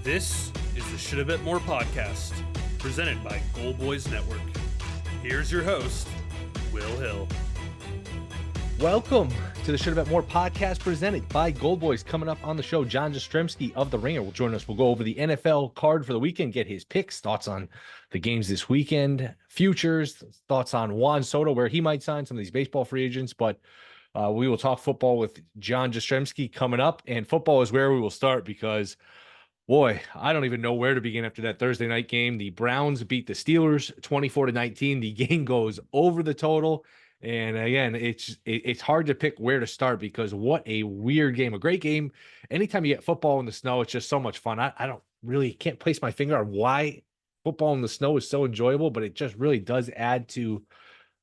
This is the Shoulda Bet More podcast, presented by Gold Boys Network. Here's your host, Will Hill. Welcome to the Shoulda Bet More podcast, presented by Gold Boys. Coming up on the show, John Jastremski of The Ringer will join us. We'll go over the NFL card for the weekend, get his picks, thoughts on the games this weekend, futures, thoughts on Juan Soto, where he might sign some of these baseball free agents. But we will talk football with John Jastremski coming up, and football is where we will start because, boy, I don't even know where to begin after that Thursday night game. The Browns beat the Steelers 24-19. The game goes over the total. And again, it's hard to pick where to start because what a weird game, a great game. Anytime you get football in the snow, it's just so much fun. I don't really can't place my finger on why football in the snow is so enjoyable, but it just really does add to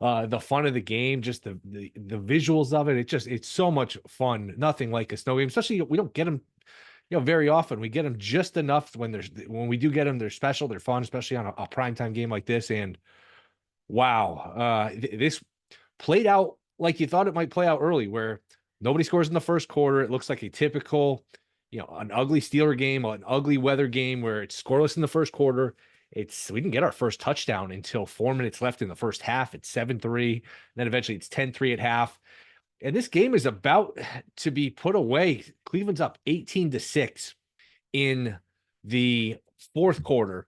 the fun of the game, just the visuals of it. It's so much fun. Nothing like a snow game, especially we don't get them, very often. We get them just enough when we do get them, they're special, they're fun, especially on a primetime game like this. And wow, this played out like you thought it might play out early, where nobody scores in the first quarter. It looks like a typical, an ugly Steeler game, an ugly weather game where it's scoreless in the first quarter. We didn't get our first touchdown until 4 minutes left in the first half. It's 7-3. Then eventually it's 10-3 at half. And this game is about to be put away. Cleveland's up 18-6 in the fourth quarter.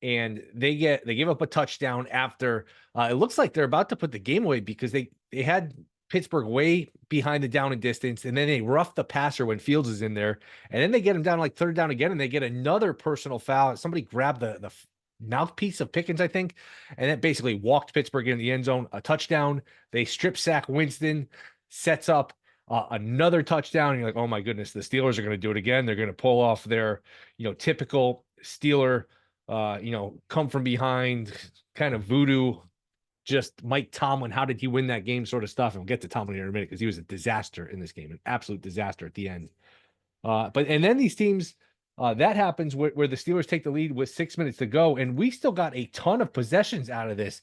And they give up a touchdown after it looks like they're about to put the game away because they had Pittsburgh way behind the down and distance, and then they rough the passer when Fields is in there, and then they get him down like third down again, and they get another personal foul. Somebody grabbed the mouthpiece of Pickens, I think, and that basically walked Pittsburgh into the end zone. A touchdown. They strip sack Winston, sets up another touchdown. And you're like, oh my goodness, the Steelers are going to do it again. They're going to pull off their typical Steeler come from behind kind of voodoo, just Mike Tomlin, how did he win that game sort of stuff. And we'll get to Tomlin in a minute because he was a disaster in this game, an absolute disaster at the end. And then these teams, that happens where the Steelers take the lead with 6 minutes to go, and we still got a ton of possessions out of this.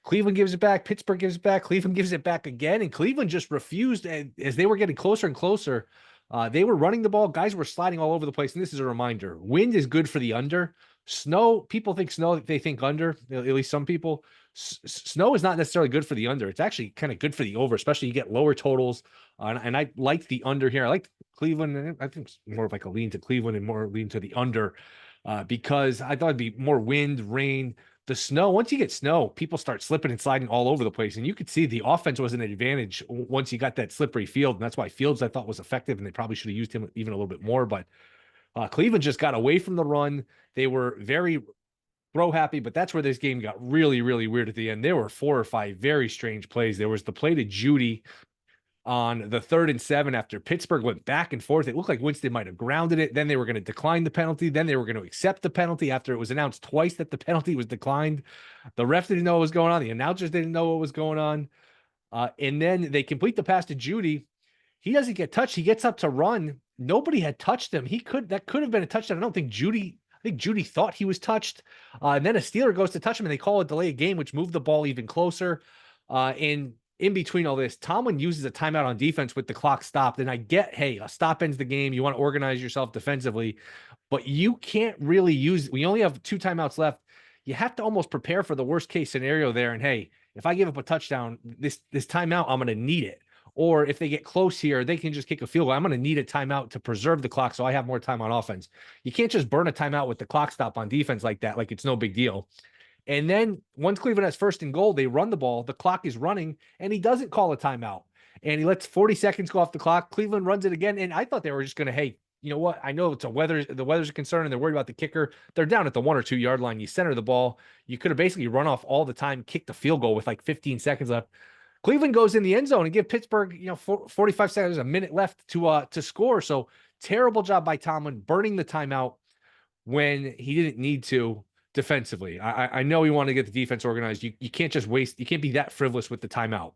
Cleveland gives it back, Pittsburgh gives it back, Cleveland gives it back again, and Cleveland just refused. As they were getting closer and closer, they were running the ball. Guys were sliding all over the place, and this is a reminder. Wind is good for the under. Snow, people think snow, they think under, at least some people. Snow is not necessarily good for the under. It's actually kind of good for the over, especially you get lower totals. And I like the under here. I like Cleveland. I think it's more of like a lean to Cleveland and more lean to the under because I thought it'd be more wind, rain. The snow, once you get snow, people start slipping and sliding all over the place. And you could see the offense was an advantage once you got that slippery field. And that's why Fields, I thought, was effective. And they probably should have used him even a little bit more. But Cleveland just got away from the run. They were very throw happy, but that's where this game got really, really weird at the end. There were 4 or 5 very strange plays. There was the play to Judy on the 3rd and 7 after Pittsburgh went back and forth. It looked like Winston might have grounded it. Then they were going to decline the penalty. Then they were going to accept the penalty after it was announced twice that the penalty was declined. The ref didn't know what was going on. The announcers didn't know what was going on. And then they complete the pass to Judy. He doesn't get touched. He gets up to run. Nobody had touched him. That could have been a touchdown. I think Judy thought he was touched. And then a Steeler goes to touch him and they call a delay of game, which moved the ball even closer. And in between all this, Tomlin uses a timeout on defense with the clock stopped. And I get, hey, a stop ends the game. You want to organize yourself defensively, but you can't really we only have 2 timeouts left. You have to almost prepare for the worst case scenario there. And hey, if I give up a touchdown, this timeout, I'm going to need it. Or if they get close here, they can just kick a field goal. I'm going to need a timeout to preserve the clock so I have more time on offense. You can't just burn a timeout with the clock stop on defense like that, like it's no big deal. And then once Cleveland has 1st and goal, they run the ball. The clock is running, and he doesn't call a timeout. And he lets 40 seconds go off the clock. Cleveland runs it again, and I thought they were just going to, hey, you know what? I know the weather's a concern, and they're worried about the kicker. They're down at the 1 or 2 yard line. You center the ball. You could have basically run off all the time, kicked the field goal with like 15 seconds left. Cleveland goes in the end zone and give Pittsburgh, 45 seconds, a minute left to score. So terrible job by Tomlin burning the timeout when he didn't need to defensively. I know he wanted to get the defense organized. You can't just waste. You can't be that frivolous with the timeout.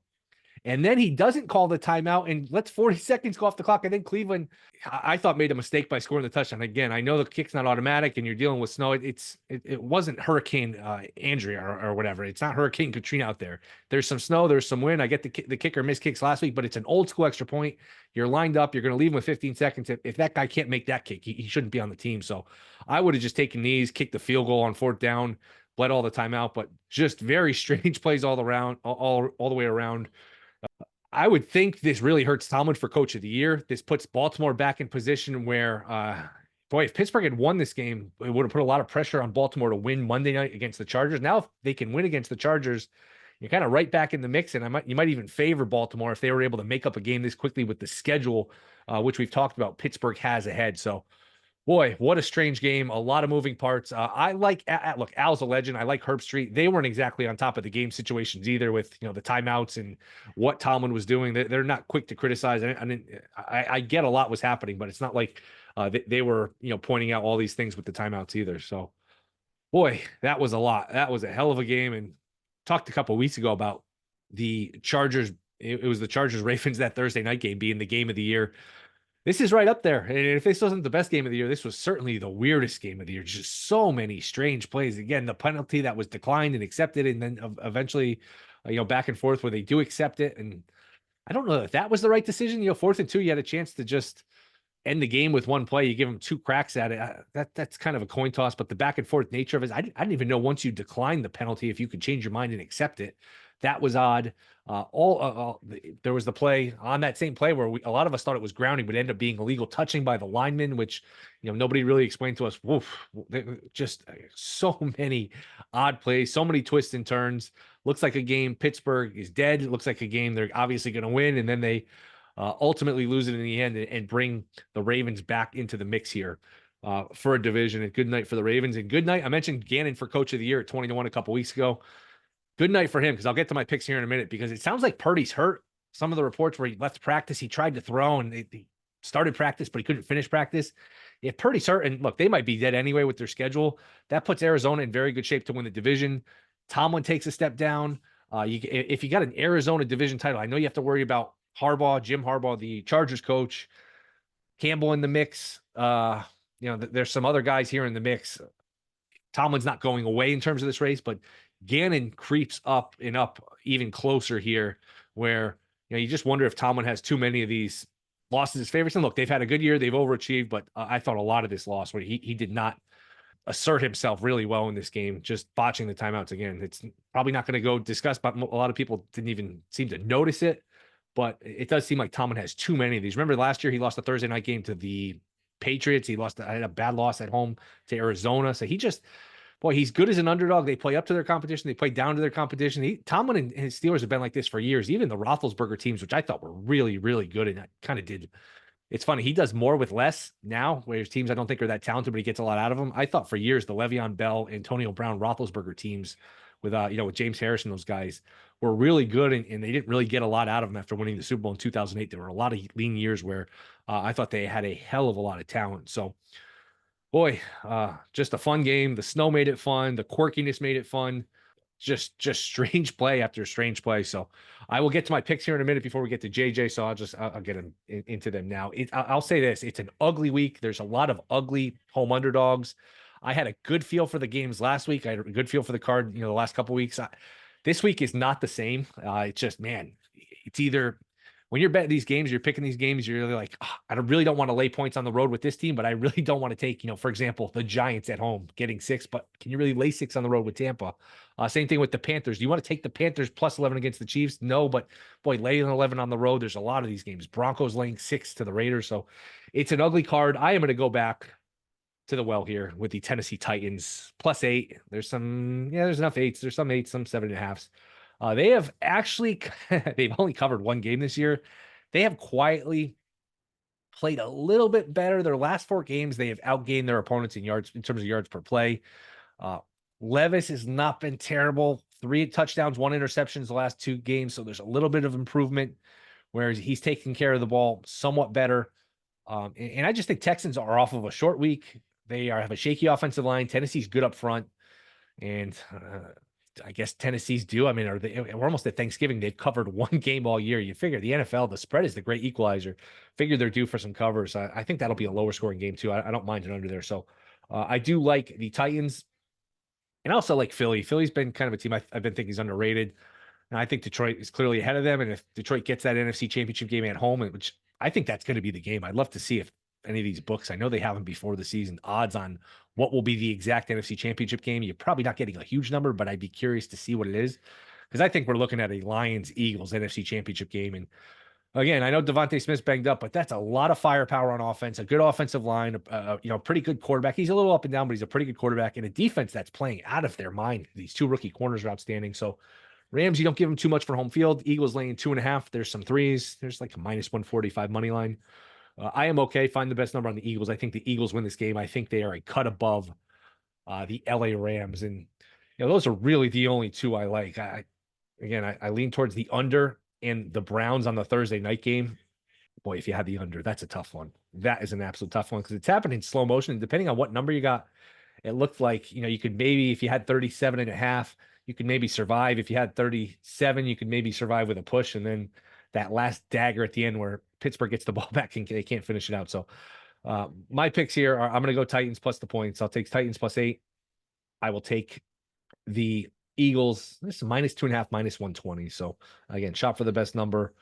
And then he doesn't call the timeout and lets 40 seconds go off the clock. And then Cleveland, I thought, made a mistake by scoring the touchdown. Again, I know the kick's not automatic and you're dealing with snow. It wasn't Hurricane Andrea or whatever. It's not Hurricane Katrina out there. There's some snow, there's some wind. I get the kicker missed kicks last week, but it's an old school extra point. You're lined up. You're going to leave him with 15 seconds. If that guy can't make that kick, he shouldn't be on the team. So I would have just taken these, kicked the field goal on 4th down, bled all the timeout, but just very strange plays all around, all the way around. I would think this really hurts Tomlin for coach of the year. This puts Baltimore back in position where, boy, if Pittsburgh had won this game, it would have put a lot of pressure on Baltimore to win Monday night against the Chargers. Now, if they can win against the Chargers, you're kind of right back in the mix, and you might even favor Baltimore if they were able to make up a game this quickly with the schedule, which we've talked about Pittsburgh has ahead. So, boy, what a strange game. A lot of moving parts. I like, look, Al's a legend. I like Herb Street. They weren't exactly on top of the game situations either with, the timeouts and what Tomlin was doing. They're not quick to criticize. I get a lot was happening, but it's not like they were, pointing out all these things with the timeouts either. So, boy, that was a lot. That was a hell of a game. And talked a couple of weeks ago about the Chargers. It was the Chargers Ravens, that Thursday night game, being the game of the year. This is right up there. And if this wasn't the best game of the year, this was certainly the weirdest game of the year. Just so many strange plays. Again, the penalty that was declined and accepted, and then eventually, back and forth where they do accept it. And I don't know if that was the right decision. 4th and 2, you had a chance to just end the game with one play. You give them 2 cracks at it. That's kind of a coin toss, but the back and forth nature of it, I didn't even know once you decline the penalty, if you could change your mind and accept it. That was odd. There was the play on that same play where a lot of us thought it was grounding, but ended up being illegal touching by the lineman, which, nobody really explained to us. Just so many odd plays, so many twists and turns. Looks like a game Pittsburgh is dead. It looks like a game they're obviously going to win, and then they ultimately lose it in the end and bring the Ravens back into the mix here for a division. And good night for the Ravens. And good night. I mentioned Gannon for coach of the year at 20-1 a couple weeks ago. Good night for him, because I'll get to my picks here in a minute, because it sounds like Purdy's hurt. Some of the reports where he left practice, he tried to throw and he started practice, but he couldn't finish practice. If Purdy's hurt, and look, they might be dead anyway with their schedule, that puts Arizona in very good shape to win the division. Tomlin takes a step down. If you got an Arizona division title, I know you have to worry about Jim Harbaugh, the Chargers coach, Campbell in the mix. There's some other guys here in the mix. Tomlin's not going away in terms of this race, but Gannon creeps up and up even closer here, where you just wonder if Tomlin has too many of these losses as favorites. And look, they've had a good year, they've overachieved, but I thought a lot of this loss where he did not assert himself really well in this game, just botching the timeouts again. It's probably not going to go discussed, but a lot of people didn't even seem to notice it. But it does seem like Tomlin has too many of these. Remember last year he lost a Thursday night game to the Patriots. He had a bad loss at home to Arizona. So he's good as an underdog. They play up to their competition. They play down to their competition. Tomlin and his Steelers have been like this for years. Even the Roethlisberger teams, which I thought were really, really good, and I kind of did. It's funny. He does more with less now, whereas teams I don't think are that talented, but he gets a lot out of them. I thought for years the Le'Veon Bell, Antonio Brown, Roethlisberger teams with with James Harrison, those guys were really good, and they didn't really get a lot out of them after winning the Super Bowl in 2008. There were a lot of lean years where I thought they had a hell of a lot of talent. So, boy, just a fun game. The snow made it fun. The quirkiness made it fun. Just strange play after strange play. So I will get to my picks here in a minute before we get to JJ. So I'll get into them now. I'll say this: it's an ugly week. There's a lot of ugly home underdogs. I had a good feel for the games last week. I had a good feel for the card, the last couple of weeks. This week is not the same. It's just, man, it's either when you're betting these games, you're picking these games, you're really like, I really don't want to lay points on the road with this team, but I really don't want to take, for example, the Giants at home getting 6, but can you really lay 6 on the road with Tampa? Same thing with the Panthers. Do you want to take the Panthers plus 11 against the Chiefs? No, but boy, laying 11 on the road, there's a lot of these games. Broncos laying 6 to the Raiders. So it's an ugly card. I am going to go back to the well here with the Tennessee Titans plus 8. There's enough 8s. There's some 8s, some 7.5s. They have actually, they've only covered one game this year. They have quietly played a little bit better. Their last 4 games, they have outgained their opponents in yards, in terms of yards per play. Levis has not been terrible. 3 touchdowns, 1 interception the last 2 games. So there's a little bit of improvement, whereas he's taking care of the ball somewhat better. And I just think Texans are off of a short week. They have a shaky offensive line. Tennessee's good up front. And I guess Tennessee's due. I mean, we're almost at Thanksgiving. They've covered one game all year. You figure the NFL, the spread is the great equalizer. Figure they're due for some covers. I think that'll be a lower scoring game too. I don't mind an under there. So I do like the Titans, and I also like Philly. Philly's been kind of a team I've been thinking is underrated. And I think Detroit is clearly ahead of them. And if Detroit gets that NFC Championship game at home, which I think that's going to be the game, I'd love to see if any of these books, I know they have them before the season, odds on what will be the exact NFC Championship game. You're probably not getting a huge number, but I'd be curious to see what it is. Because I think we're looking at a Lions-Eagles NFC Championship game. And again, I know Devontae Smith's banged up, but that's a lot of firepower on offense, a good offensive line, pretty good quarterback. He's a little up and down, but he's a pretty good quarterback, and a defense that's playing out of their mind. These two rookie corners are outstanding. So Rams, you don't give them too much for home field. Eagles laying 2.5. There's some threes. There's like a -145 money line. I am okay. Find the best number on the Eagles. I think the Eagles win this game. I think they are a cut above the LA Rams. And those are really the only two I like. I lean towards the under and the Browns on the Thursday night game. Boy, if you had the under, that's a tough one. That is an absolute tough one because it's happening in slow motion. Depending on what number you got, it looked like, you could maybe, if you had 37.5, you could maybe survive. If you had 37, you could maybe survive with a push. And then that last dagger at the end where Pittsburgh gets the ball back and they can't finish it out. So my picks here are, I'm going to go Titans plus the points. I'll take Titans +8. I will take the Eagles. This is -2.5, -120. So again, shop for the best number.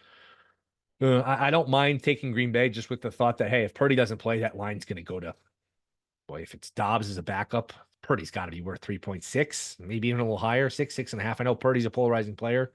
I don't mind taking Green Bay just with the thought that, hey, if Purdy doesn't play, that line's going to go to, boy, if it's Dobbs as a backup, Purdy's got to be worth 3.6, maybe even a little higher, 6.5. I know Purdy's a polarizing player.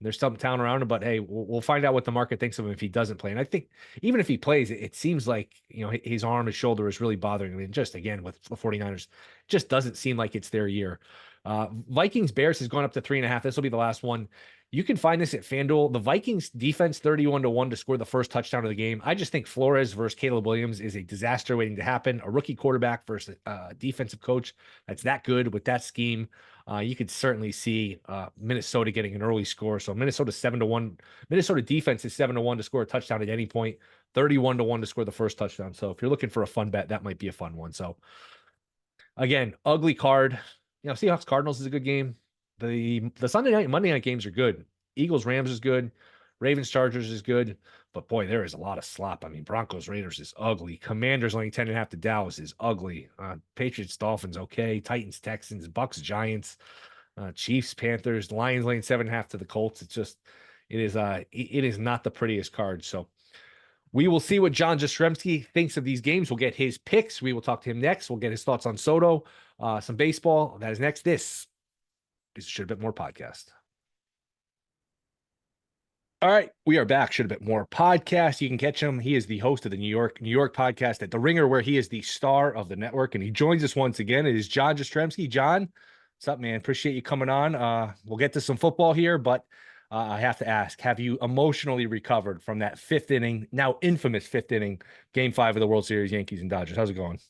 There's some talent around him, but hey, we'll find out what the market thinks of him if he doesn't play. And I think even if he plays, it seems like, his arm, his shoulder is really bothering him. And just again, with the 49ers, just doesn't seem like it's their year. Vikings Bears has gone up to 3.5. This will be the last one. You can find this at FanDuel. The Vikings defense 31-1 to score the first touchdown of the game. I just think Flores versus Caleb Williams is a disaster waiting to happen. A rookie quarterback versus a defensive coach that's that good with that scheme. You could certainly see Minnesota getting an early score. So Minnesota 7-1. Minnesota defense is 7-1 to score a touchdown at any point. 31-1 to score the first touchdown. So if you're looking for a fun bet, that might be a fun one. So again, ugly card. Seahawks Cardinals is a good game. The Sunday night and Monday night games are good. Eagles Rams is good. Ravens Chargers is good. But boy, there is a lot of slop. I mean, Broncos Raiders is ugly. Commanders laying 10.5 to Dallas is ugly. Patriots Dolphins okay. Titans Texans, Bucks Giants, Chiefs Panthers, Lions laying 7.5 to the Colts. It's just it is not the prettiest card. So we will see what John Jastremski thinks of these games. We'll get his picks. We will talk to him next. We'll get his thoughts on Soto, some baseball. That is next. This is the Shoulda Bet More podcast. All right, we are back. Shoulda Bet More podcast. You can catch him. He is the host of the New York podcast at The Ringer, where he is the star of the network, and he joins us once again. It is John Jastremski. John, what's up, man? Appreciate you coming on. We'll get to some football here, but I have to ask, have you emotionally recovered from that fifth inning, now infamous fifth inning, Game 5 of the World Series, Yankees and Dodgers? How's it going?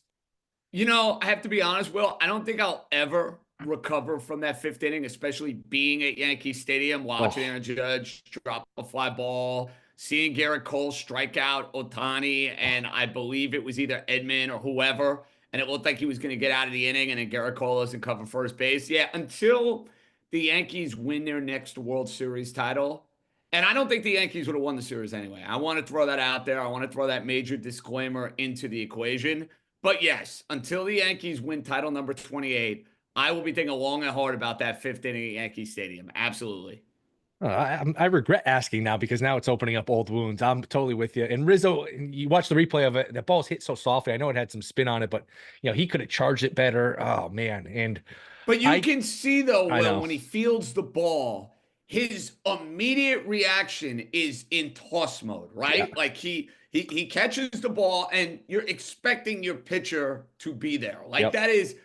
I have to be honest, Will. I don't think I'll ever recover from that fifth inning, especially being at Yankee Stadium, watching Aaron Judge drop a fly ball, seeing Garrett Cole strike out Ohtani, and I believe it was either Edman or whoever, and it looked like he was going to get out of the inning, and then Garrett Cole doesn't cover first base. Yeah, until the Yankees win their next World Series title. And I don't think the Yankees would have won the series anyway. I want to throw that out there. I want to throw that major disclaimer into the equation. But yes, until the Yankees win title number 28, I will be thinking long and hard about that fifth inning at Yankee Stadium. Absolutely. I regret asking now because now it's opening up old wounds. I'm totally with you. And Rizzo, you watch the replay of it. That ball's hit so softly. I know it had some spin on it, but he could have charged it better. Oh man! But you can see though, Will, when he fields the ball, his immediate reaction is in toss mode, right? Yeah. Like he catches the ball and you're expecting your pitcher to be there. Like that is,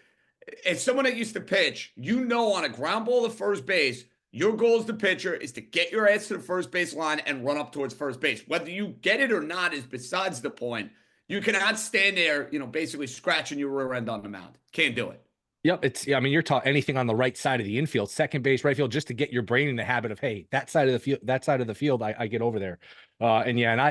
as someone that used to pitch, on a ground ball to first base, your goal as the pitcher is to get your ass to the first base line and run up towards first base. Whether you get it or not is besides the point. You cannot stand there, basically scratching your rear end on the mound. Can't do it. Yep. You're taught anything on the right side of the infield, second base, right field, just to get your brain in the habit of, hey, that side of the field, I get over there. And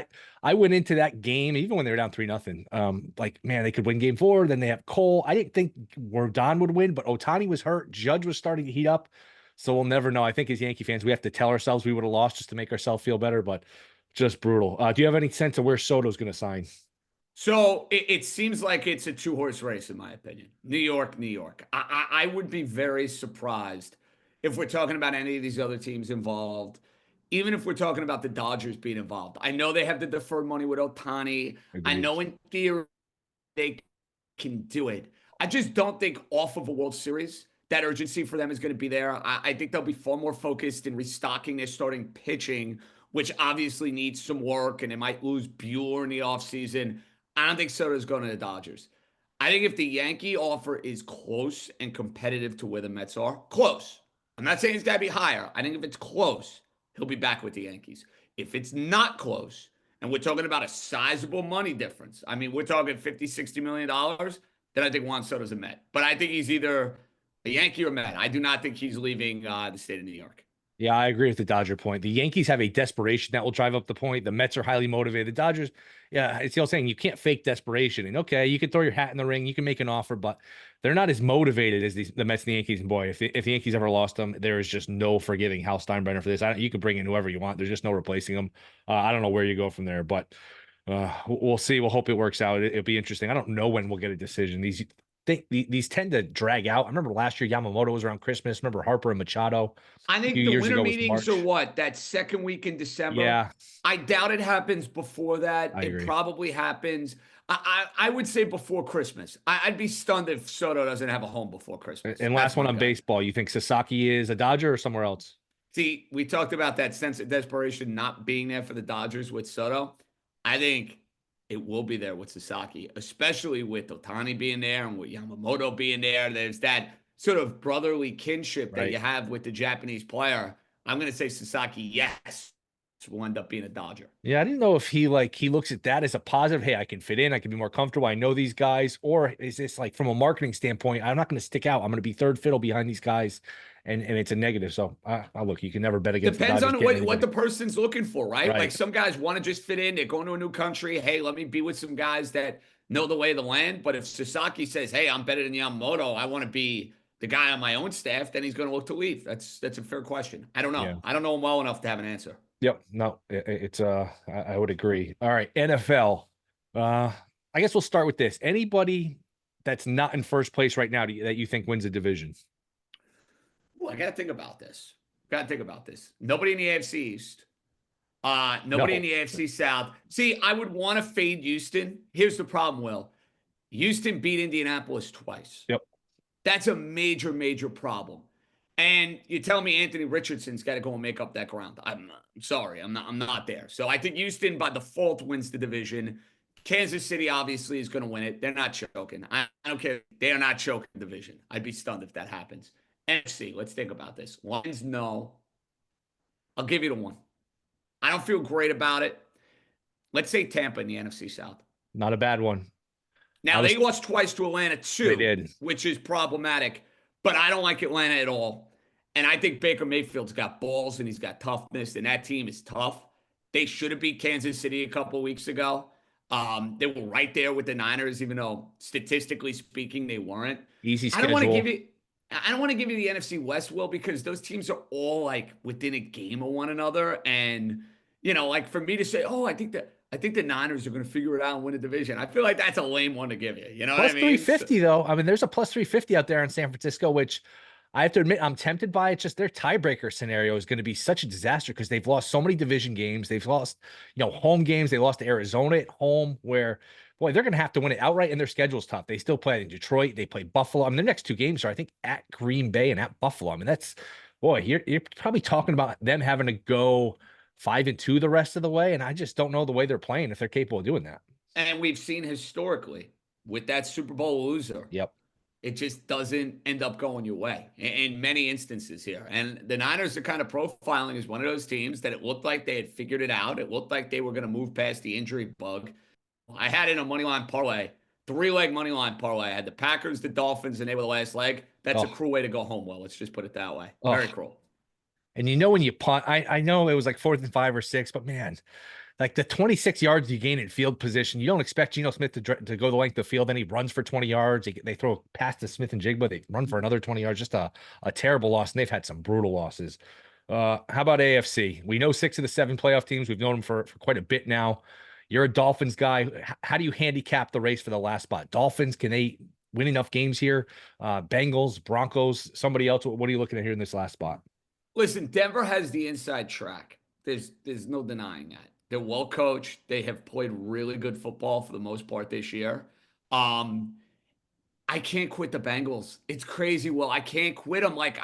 I went into that game, even when they were down 3-0, like, man, they could win Game 4. Then they have Cole. I didn't think Rodon would win, but Ohtani was hurt. Judge was starting to heat up. So we'll never know. I think as Yankee fans, we have to tell ourselves we would have lost just to make ourselves feel better, but just brutal. Do you have any sense of where Soto's going to sign? So it seems like it's a two-horse race, in my opinion. New York, New York. I would be very surprised if we're talking about any of these other teams involved, even if we're talking about the Dodgers being involved. I know they have the deferred money with Ohtani. I Agreed. know in theory they can do it. I just don't think off of a World Series that urgency for them is going to be there. I think they'll be far more focused in restocking their starting pitching, which obviously needs some work, and they might lose Bueller in the offseason. I don't think Soto's going to the Dodgers. I think if the Yankee offer is close and competitive to where the Mets are, close. I'm not saying it's got to be higher. I think if it's close, he'll be back with the Yankees. If it's not close, and we're talking about a sizable money difference, I mean, we're talking $50, $60 million, then I think Juan Soto's a Met. But I think he's either a Yankee or Met. I do not think he's leaving the state of New York. Yeah, I agree with the Dodger point. The Yankees have a desperation that will drive up the point. The Mets are highly motivated. The Dodgers, yeah, it's the old saying, you can't fake desperation. And okay, you can throw your hat in the ring, you can make an offer, but they're not as motivated as the Mets and the Yankees. And boy, if the Yankees ever lost them, there is just no forgiving Hal Steinbrenner for this. You can bring in whoever you want. There's just no replacing them. I don't know where you go from there, but we'll see. We'll hope it works out. It'll be interesting. I don't know when we'll get a decision. These tend to drag out. I remember last year Yamamoto was around Christmas. Remember Harper and Machado I a think few the years winter ago was meetings March. are what? That second week in December? Yeah, I doubt it happens before that. I It agree. probably happens. I would say before Christmas. I'd be stunned if Soto doesn't have a home before Christmas. And That's last one my on gut. baseball. You think Sasaki is a Dodger or somewhere else? See, we talked about that sense of desperation not being there for the Dodgers with Soto. I think it will be there with Sasaki, especially with Ohtani being there and with Yamamoto being there. There's that sort of brotherly kinship that Right. you have with the Japanese player. I'm going to say Sasaki, yes, will end up being a Dodger. Yeah, I didn't know if he looks at that as a positive. Hey, I can fit in. I can be more comfortable. I know these guys. Or is this like from a marketing standpoint? I'm not going to stick out. I'm going to be third fiddle behind these guys, and it's a negative. So, look, you can never bet against. Depends the Dodgers on getting what the anybody. person's looking for, right? Right. Like some guys want to just fit in. They're going to a new country. Hey, let me be with some guys that know the lay of the land. But if Sasaki says, hey, I'm better than Yamamoto, I want to be the guy on my own staff, then he's going to look to leave. That's a fair question. I don't know. Yeah. I don't know him well enough to have an answer. Yep. No, it's I would agree. All right, NFL. I guess we'll start with this. Anybody that's not in first place right now that you think wins a division? Well, I got to think about this. Nobody in the AFC East. Nobody in the AFC South. See, I would want to fade Houston. Here's the problem, Will. Houston beat Indianapolis twice. Yep. That's a major, major problem. And you tell me Anthony Richardson's got to go and make up that ground. I'm sorry. I'm not there. So I think Houston by default wins the division. Kansas City obviously is going to win it. They're not choking. I don't care. They are not choking the division. I'd be stunned if that happens. NFC, let's think about this. Lions, no. I'll give you the one. I don't feel great about it. Let's say Tampa in the NFC South. Not a bad one. Now, they lost twice to Atlanta, too, They did. which is problematic. But I don't like Atlanta at all. And I think Baker Mayfield's got balls and he's got toughness, and that team is tough. They should have beat Kansas City a couple of weeks ago. They were right there with the Niners, even though statistically speaking, they weren't. Easy I schedule. don't want to give you the NFC West, Will, because those teams are all like within a game of one another. And, like for me to say, oh, I think the Niners are going to figure it out and win a division. I feel like that's a lame one to give you. You know Plus what I mean? 350 though. I mean, there's a plus 350 out there in San Francisco, which I have to admit I'm tempted by. It's just their tiebreaker scenario is going to be such a disaster because they've lost so many division games. They've lost, home games. They lost to Arizona at home, where boy, they're going to have to win it outright, and their schedule's tough. They still play in Detroit. They play Buffalo. I mean, their next two games are, I think, at Green Bay and at Buffalo. I mean, you're probably talking about them having to go 5-2 the rest of the way, and I just don't know the way they're playing if they're capable of doing that. And we've seen historically with that Super Bowl loser, Yep. it just doesn't end up going your way in many instances here. And the Niners are kind of profiling as one of those teams that it looked like they had figured it out. It looked like they were going to move past the injury bug. I had in a money line parlay, 3-leg money line parlay. I had the Packers, the Dolphins, and they were the last leg. That's a cruel way to go home. Well, let's just put it that way. Very cruel. And when you punt, I know it was like 4th and 5 or 6, but man, like the 26 yards you gain in field position, you don't expect Geno Smith to go the length of the field. Then he runs for 20 yards. They throw past to Smith and Jigba. They run for another 20 yards. Just a terrible loss. And they've had some brutal losses. How about AFC? We know 6 of the 7 playoff teams. We've known them for quite a bit now. You're a Dolphins guy. How do you handicap the race for the last spot? Dolphins, can they win enough games here? Bengals, Broncos, somebody else. What are you looking at here in this last spot? Listen, Denver has the inside track. There's no denying that. They're well coached. They have played really good football for the most part this year. I can't quit the Bengals. It's crazy. Well, I can't quit them. Like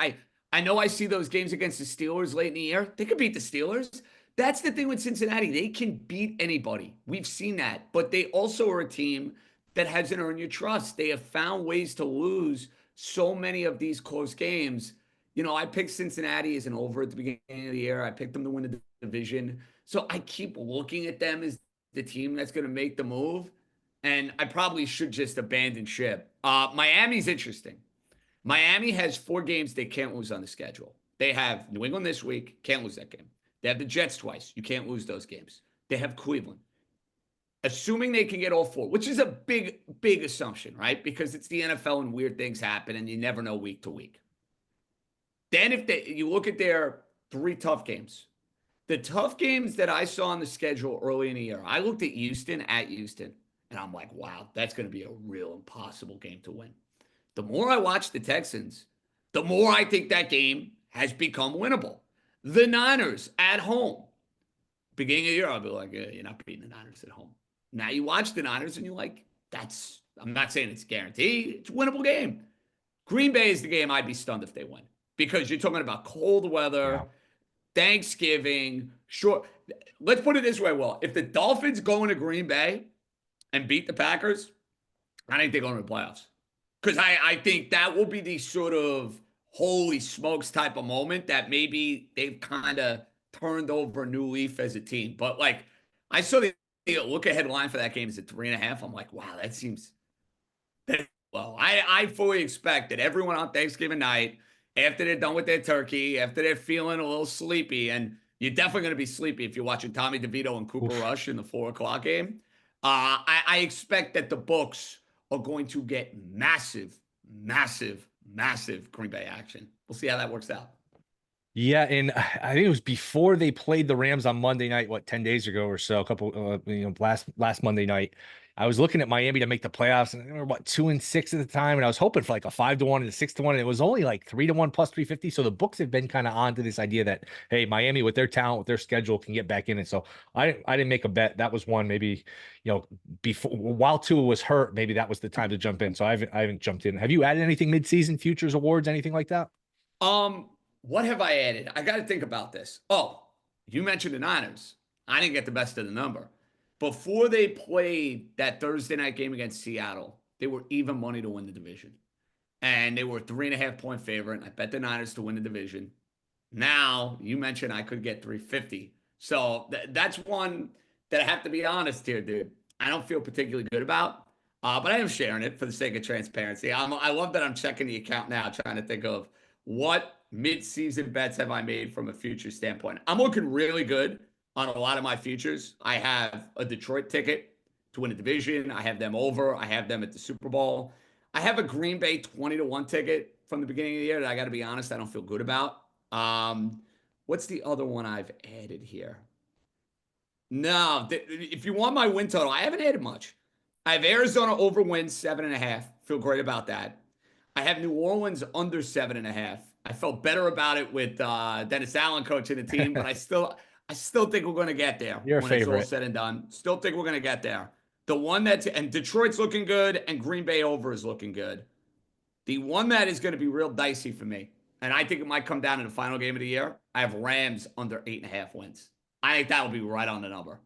I know I see those games against the Steelers late in the year. They could beat the Steelers. That's the thing with Cincinnati. They can beat anybody. We've seen that. But they also are a team that hasn't earned your trust. They have found ways to lose so many of these close games. You know, I picked Cincinnati as an over at the beginning of the year. I picked them to win the division. So I keep looking at them as the team that's going to make the move. And I probably should just abandon ship. Miami's interesting. Miami has 4 games they can't lose on the schedule. They have New England this week, can't lose that game. They have the Jets twice. You can't lose those games. They have Cleveland. Assuming they can get all 4, which is a big, big assumption, right? Because it's the NFL and weird things happen and you never know week to week. Then if you look at their 3 tough games, the tough games that I saw on the schedule early in the year, I looked at Houston, and I'm like, wow, that's going to be a real impossible game to win. The more I watch the Texans, the more I think that game has become winnable. The Niners at home. Beginning of the year, I'll be like, yeah, you're not beating the Niners at home. Now you watch the Niners and you're like, I'm not saying it's guaranteed. It's a winnable game. Green Bay is the game I'd be stunned if they win. Because you're talking about cold weather, Thanksgiving. Sure. Let's put it this way, Will. If the Dolphins go into Green Bay and beat the Packers, I think they're going to the playoffs. Because I think that will be the sort of holy smokes type of moment that maybe they've kind of turned over a new leaf as a team. But, like, I saw the look-ahead line for that game is at 3.5. I'm like, wow, that seems well. I fully expect that everyone on Thanksgiving night, after they're done with their turkey, after they're feeling a little sleepy, and you're definitely going to be sleepy if you're watching Tommy DeVito and Cooper Rush in the 4:00 game. I expect that the books are going to get massive, massive, massive Green Bay action. We'll see how that works out. Yeah, and I think it was before they played the Rams on Monday night, 10 days ago or so, last Monday night. I was looking at Miami to make the playoffs, and they were 2-6 at the time, and I was hoping for like a 5-1 and a 6-1, and it was only like 3-1 plus 350. So the books have been kind of on to this idea that, hey, Miami with their talent, with their schedule, can get back in it. So I didn't make a bet. That was one. Maybe, before, while Tua was hurt, maybe that was the time to jump in. So I haven't jumped in. Have you added anything midseason, futures, awards, anything like that? What have I added? I got to think about this. Oh, you mentioned the Niners. I didn't get the best of the number. Before they played that Thursday night game against Seattle, they were even money to win the division. And they were a 3.5-point favorite. I bet the Niners to win the division. Now, you mentioned I could get 350. So that's one that I have to be honest here, dude. I don't feel particularly good about. But I am sharing it for the sake of transparency. I love that I'm checking the account now, trying to think of what mid-season bets have I made from a future standpoint. I'm looking really good on a lot of my futures. I have a Detroit ticket to win a division. I have them over. I have them at the Super Bowl. I have a Green Bay 20-1 ticket from the beginning of the year that I got to be honest, I don't feel good about. What's the other one I've added here? No, if you want my win total, I haven't added much. I have Arizona over wins 7.5. Feel great about that. I have New Orleans under 7.5. I felt better about it with Dennis Allen coaching the team, but I still think we're going to get there. Your when favorite. It's all said and done. Still think we're going to get there. The one and Detroit's looking good, and Green Bay over is looking good. The one that is going to be real dicey for me, and I think it might come down in the final game of the year, I have Rams under 8.5 wins. I think that will be right on the number.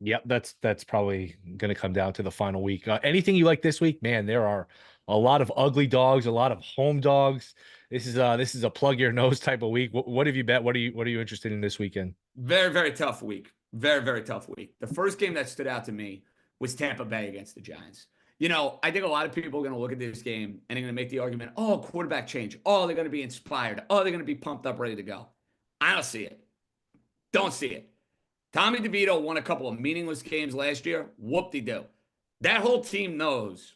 Yep, that's probably going to come down to the final week. Anything you like this week? Man, there are a lot of ugly dogs, a lot of home dogs. This is a plug your nose type of week. What have you bet? What are you interested in this weekend? Very, very tough week. Very, very tough week. The first game that stood out to me was Tampa Bay against the Giants. I think a lot of people are going to look at this game and they're going to make the argument, oh, quarterback change. Oh, they're going to be inspired. Oh, they're going to be pumped up, ready to go. I don't see it. Don't see it. Tommy DeVito won a couple of meaningless games last year. Whoop-de-doo. That whole team knows.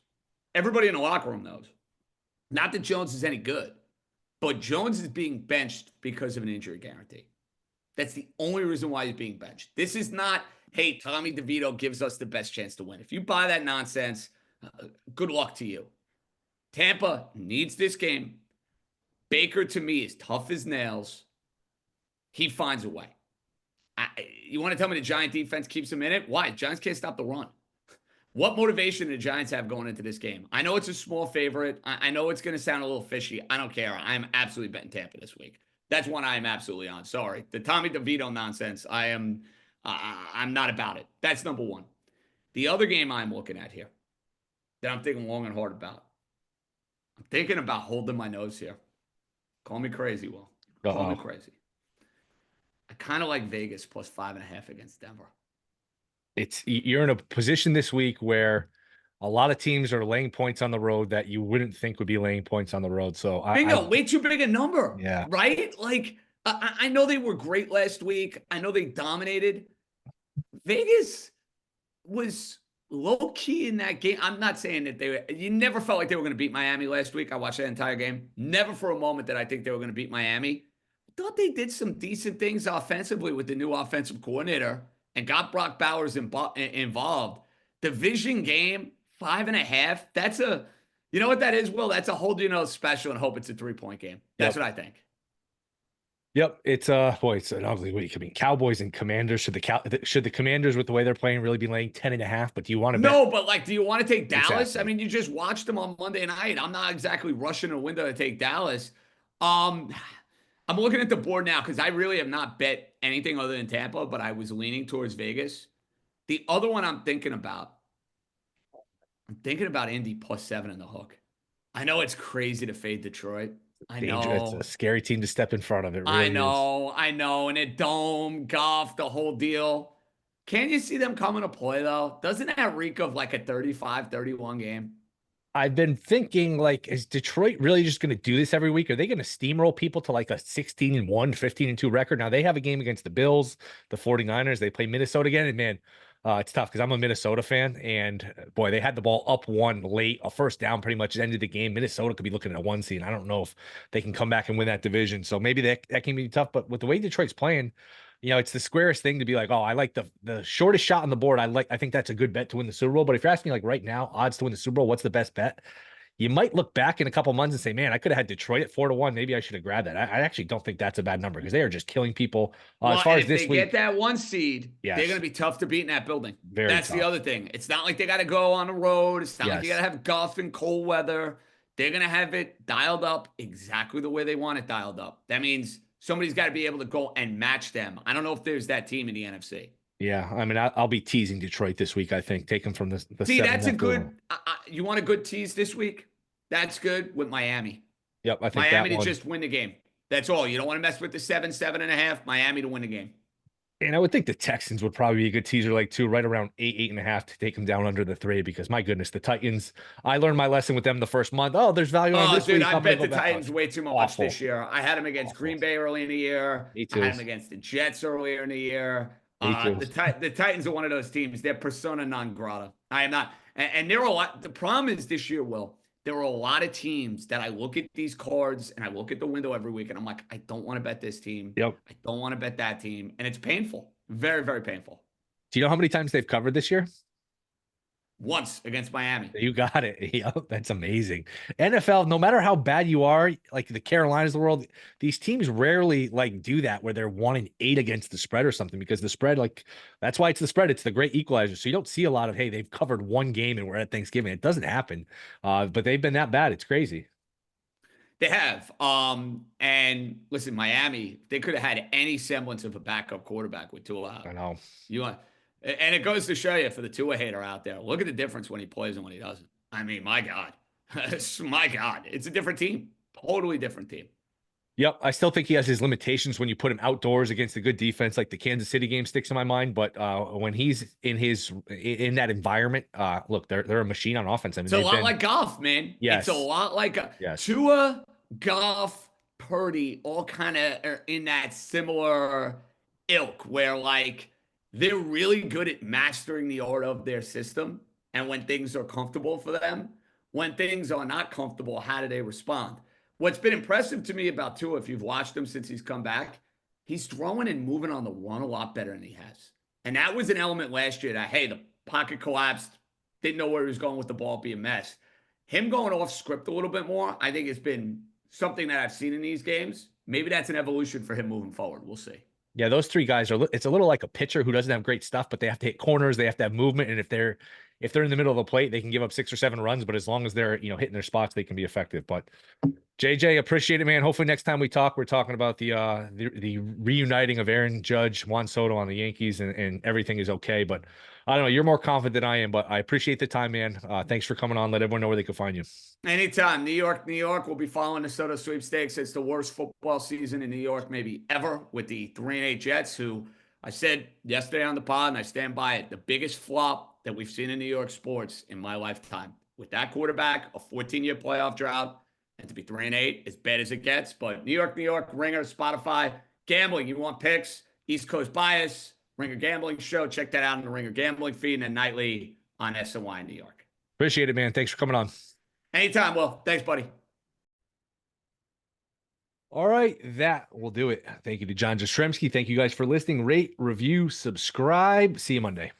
Everybody in the locker room knows. Not that Jones is any good, but Jones is being benched because of an injury guarantee. That's the only reason why he's being benched. This is not, hey, Tommy DeVito gives us the best chance to win. If you buy that nonsense, good luck to you. Tampa needs this game. Baker, to me, is tough as nails. He finds a way. You want to tell me the Giant defense keeps him in it? Why? Giants can't stop the run. What motivation do the Giants have going into this game? I know it's a small favorite. I know it's going to sound a little fishy. I don't care. I'm absolutely betting Tampa this week. That's one I am absolutely on. Sorry. The Tommy DeVito nonsense, I'm not about it. That's number one. The other game I'm looking at here that I'm thinking long and hard about. I'm thinking about holding my nose here. Call me crazy, Will. Call me crazy. I kind of like Vegas plus 5.5 against Denver. You're in a position this week where a lot of teams are laying points on the road that you wouldn't think would be laying points on the road. So bingo, way too big a number. Yeah. Right? Like, I know they were great last week. I know they dominated. Vegas was low key in that game. I'm not saying that you never felt like they were going to beat Miami last week. I watched that entire game. Never for a moment did I think they were going to beat Miami. I thought they did some decent things offensively with the new offensive coordinator and got Brock Bowers involved. Division game, 5.5. That's you know what that is, Will? That's a hold special and hope it's a 3-point game. That's what I think. Yep, it's an ugly week. I mean, Cowboys and Commanders. Should the Commanders, with the way they're playing, really be laying 10.5? But do you want to bet? No, but like, do you want to take Dallas? Exactly. I mean, you just watched them on Monday night. I'm not exactly rushing a window to take Dallas. I'm looking at the board now because I really have not bet anything other than Tampa, but I was leaning towards Vegas. The other one I'm thinking about Indy plus 7 in the hook. I know it's crazy to fade Detroit. I know. It's a scary team to step in front of. It really I know. And a dome, golf, the whole deal. Can you see them coming to play, though? Doesn't that reek of like a 35-31 game? I've been thinking, like, is Detroit really just going to do this every week? Are they going to steamroll people to like a 16-1, 15-2 record? Now, they have a game against the Bills, the 49ers. They play Minnesota again. And man, it's tough because I'm a Minnesota fan. And boy, they had the ball up one late, a first down pretty much ended the game. Minnesota could be looking at a 1 seed. I don't know if they can come back and win that division. So maybe that can be tough. But with the way Detroit's playing, it's the squarest thing to be like, oh, I like the shortest shot on the board. I think that's a good bet to win the Super Bowl. But if you're asking me like right now, odds to win the Super Bowl, what's the best bet? You might look back in a couple months and say, man, I could have had Detroit at 4-1. Maybe I should have grabbed that. I actually don't think that's a bad number because they are just killing people. As far as this week, get that 1 seed, yes, they're going to be tough to beat in that building. That's tough. The other thing. It's not like they got to go on the road. It's not like you got to have golf and cold weather. They're going to have it dialed up exactly the way they want it dialed up. That means somebody's got to be able to go and match them. I don't know if there's that team in the NFC. Yeah, I mean, I'll be teasing Detroit this week, I think. Take them from the See, that's a good you want a good tease this week? That's good with Miami. Yep, I think Miami to just win the game. That's all. You don't want to mess with the 7.5. Miami to win the game. And I would think the Texans would probably be a good teaser, like 2, right around 8.5 to take them down under the 3. Because my goodness, the Titans. I learned my lesson with them the first month. Oh, there's value on this week. I bet the Titans way too much this year. I had them against Awful. Green Bay early in the year. Me too. I had them against the Jets earlier in the year. The Titans are one of those teams. They're persona non grata. I am not. And there are a lot. The problem is this year, Will. There are a lot of teams that I look at these cards and I look at the window every week and I'm like, I don't want to bet this team. Yep. I don't want to bet that team. And it's painful. Very, very painful. Do you know how many times they've covered this year? Once against Miami. You got it. Yep, that's amazing. NFL, no matter how bad you are, like the Carolinas of the world, these teams rarely like do that where they're 1-8 against the spread or something because the spread, like that's why it's the spread. It's the great equalizer. So you don't see a lot of, hey, they've covered one game and we're at Thanksgiving. It doesn't happen. But they've been that bad. It's crazy. They have. And listen, Miami, they could have had any semblance of a backup quarterback with Tua out. I know. And it goes to show you for the Tua hater out there, look at the difference when he plays and when he doesn't. I mean, my God. My God. It's a different team. Totally different team. Yep. I still think he has his limitations when you put him outdoors against a good defense, like the Kansas City game sticks in my mind. But when he's in that environment, look, they're a machine on offense. I mean, it's a lot like golf, man. Yes. It's a lot like Tua, Goff, Purdy, all kind of are in that similar ilk where like they're really good at mastering the art of their system. And when things are comfortable for them, when things are not comfortable, how do they respond? What's been impressive to me about Tua, if you've watched him since he's come back, he's throwing and moving on the run a lot better than he has. And that was an element last year that, hey, the pocket collapsed, didn't know where he was going with the ball, be a mess. Him going off script a little bit more, I think it's been something that I've seen in these games. Maybe that's an evolution for him moving forward. We'll see. Yeah, those three guys are, it's a little like a pitcher who doesn't have great stuff, but they have to hit corners, they have to have movement. And if they're in the middle of the plate, they can give up 6 or 7 runs, but as long as they're, hitting their spots, they can be effective. But JJ, appreciate it, man. Hopefully next time we talk, we're talking about the reuniting of Aaron Judge, Juan Soto on the Yankees, and everything is okay. But I don't know, you're more confident than I am, but I appreciate the time, man. Thanks for coming on. Let everyone know where they can find you. Anytime. New York. We'll be following the Soto sweepstakes. It's the worst football season in New York maybe ever, with the 3-8 Jets, who I said yesterday on the pod, and I stand by it, the biggest flop that we've seen in New York sports in my lifetime. With that quarterback, a 14-year playoff drought, and to be 3-8, as bad as it gets. But New York, Ringer, Spotify, gambling. You want picks? East Coast Bias, Ringer Gambling Show. Check that out on the Ringer Gambling feed, and then nightly on SNY in New York. Appreciate it, man. Thanks for coming on. Anytime, Will. Thanks, buddy. All right, that will do it. Thank you to John Jastremski. Thank you guys for listening. Rate, review, subscribe. See you Monday.